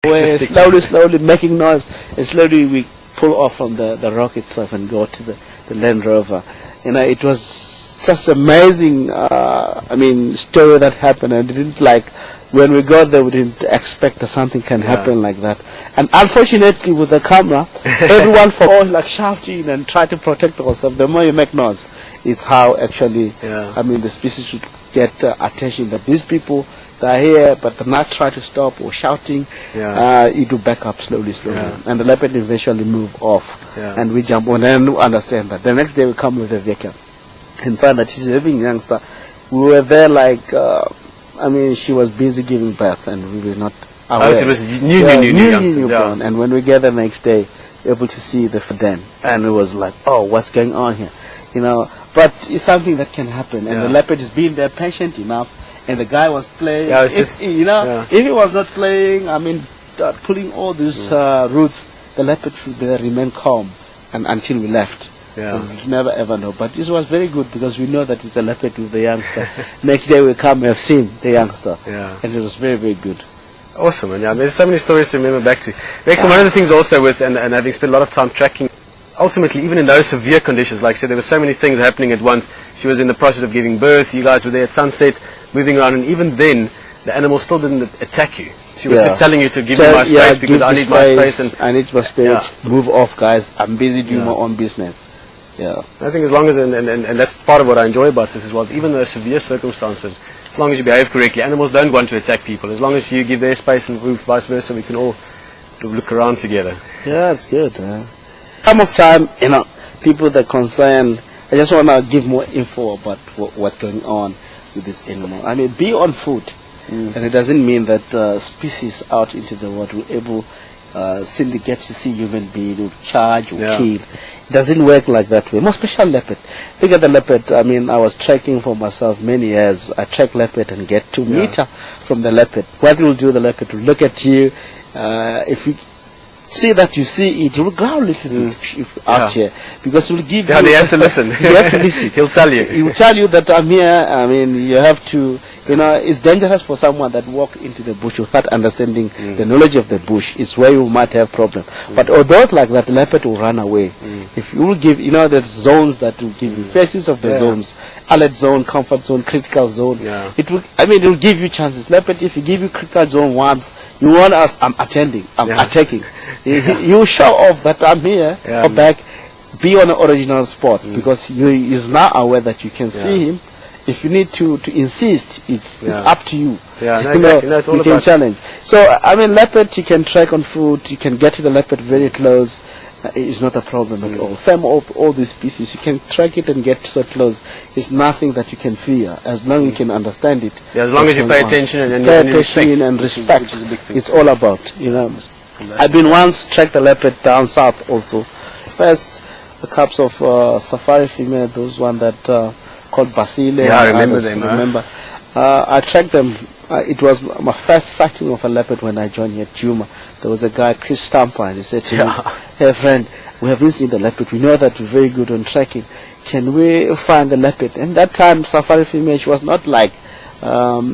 We're slowly making noise, and slowly we pull off from the rock itself and go to the Land Rover. It was just amazing, story that happened. I didn't when we got there, we didn't expect that something can happen like that. And unfortunately, with the camera, everyone for shouting and try to protect ourselves. The more you make noise, it's how actually, the species should get attention. That these people, they're here, but they're not trying to stop or shouting. You do back up slowly. And the leopard eventually move off. And we jump on and understand that. The next day we come with the vehicle and find that she's a living youngster. We were there she was busy giving birth and we were not aware. Oh, so it was newborn. And when we get the next day, able to see the den, and it was like, oh, what's going on here? But it's something that can happen. And the leopard is being there patient enough. And the guy was playing. If he was not playing, pulling all these roots, the leopard should remain calm until we left. And we never ever know. But this was very good because we know that it's a leopard with the youngster. Next day we come, we have seen the youngster. And it was very, very good. Awesome. And there's so many stories to remember back to. Rexon, one of the things also with, and having spent a lot of time tracking, ultimately, even in those severe conditions, like I said, there were so many things happening at once. She was in the process of giving birth, you guys were there at sunset, moving around, and even then, the animal still didn't attack you. She was just telling you to give me my space because I need my space. I need my space. Move off, guys. I'm busy doing my own business. I think as long as, and that's part of what I enjoy about this as well, even though severe circumstances, as long as you behave correctly, animals don't want to attack people. As long as you give their space and vice versa, we can all look around together. Yeah, it's good. Some of time, people that concern, I just want to give more info about what's going on with this animal. Be on foot, and it doesn't mean that species out into the world will able simply get to see human being or charge or kill. It doesn't work like that way. More special leopard. Look at the leopard. I was tracking for myself many years. I track leopard and get 2 meters from the leopard. What will do the leopard? Will look at you. If you see that you see it, you will growl a little bit out here because it will give you. They have to listen. You have to listen. He'll tell you. He will tell you that I'm here. You have to. It's dangerous for someone that walk into the bush without understanding the knowledge of the bush. It's where you might have problem. But although like that, the leopard will run away. If you will give, there's zones that will give you phases of the zones: alert zone, comfort zone, critical zone. It will. It will give you chances. Leopard, if you give you critical zone once, you want us. I'm attending. I'm attacking. You show off that I'm here or back. Be on the original spot because he is now aware that you can see him. If you need to insist, it's up to you. Exactly. That's all you can challenge. So leopard, you can track on foot. You can get to the leopard very close. It's not a problem at all. Same of all these species, you can track it and get so close. It's nothing that you can fear as long as you can understand it. As long as you pay attention and respect. Which is a big thing. It's all about. I've been once tracked the leopard down south also. First, the cubs of safari female, those one that called Basile. I remember them. I tracked them. It was my first sighting of a leopard when I joined here at Juma. There was a guy, Chris Stamper, and he said to me, "Hey friend, we haven't seen the leopard. We know that you're very good on tracking. Can we find the leopard?" And that time, safari female, she was not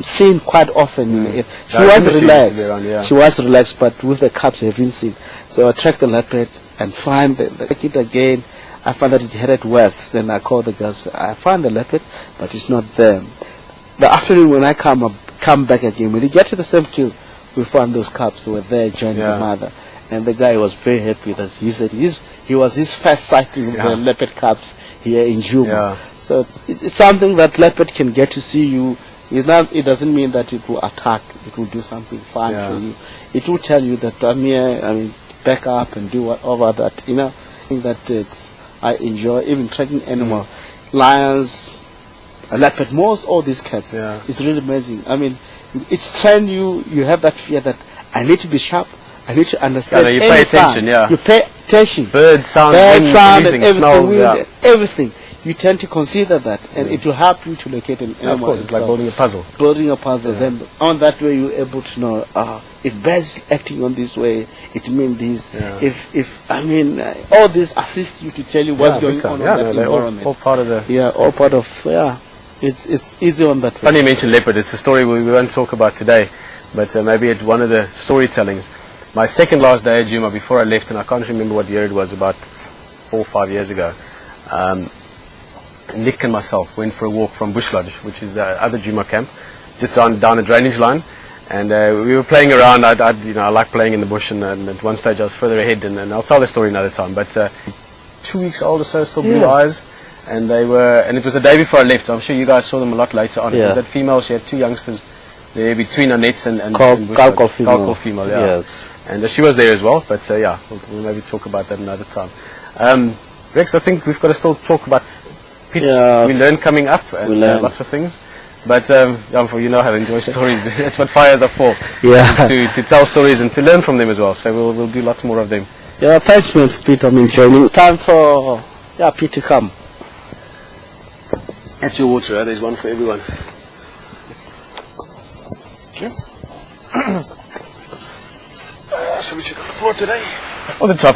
seen quite often. She was relaxed. She was relaxed, but with the cubs, we haven't seen. So I tracked the leopard and find it again. I found that it headed west. Then I called the guys. I found the leopard, but it's not there. The afternoon when I come back again, when we get to the same kill, we found those cubs who were there joining the mother. And the guy was very happy with us. He said he was his first sighting of the leopard cubs here in Juma. So it's something that leopard can get to see you. It doesn't mean that it will attack. It will do something fine for you. It will tell you that I'm here. Back up and do whatever that. I think that I enjoy even tracking animal, lions, leopard, most all these cats. It's really amazing. It's trained you. You have that fear that I need to be sharp. I need to understand. You pay attention. You pay attention. Bird sound, everything, smells, everything. You tend to consider that, and it will help you to locate an animal. Of course, it's like building a puzzle. Building a puzzle. Then on that way, you're able to know if birds is acting on this way, it means this. If all this assists you to tell you what's going on in that environment. All part of the. All part of It's easy on that way. Funny you mentioned leopard. It's a story we won't talk about today, but maybe at one of the storytellings. my second last day at Juma before I left, and I can't remember what year it was, about 4 or 5 years ago. Nick and myself went for a walk from Bush Lodge, which is the other Juma camp, just down a drainage line, and we were playing around. I like playing in the bush, and at one stage I was further ahead, and I'll tell the story another time. But 2 weeks old or so, still blue eyes, and it was the day before I left. So I'm sure you guys saw them a lot later on. It was that female. She had 2 youngsters there between our nets and Kalkol female, yeah. Yes. And she was there as well. But we'll maybe talk about that another time. Rex, I think we've got to still talk about pits we learn coming up, and lots of things. But you know how to enjoy stories. That's what fires are for. Yeah. To tell stories and to learn from them as well. So we'll do lots more of them. Yeah, thanks, Pete. I'm enjoying. It's time for Pete to come. That's your water. There's one for everyone. Okay. Shall we sit on the floor today? On the top.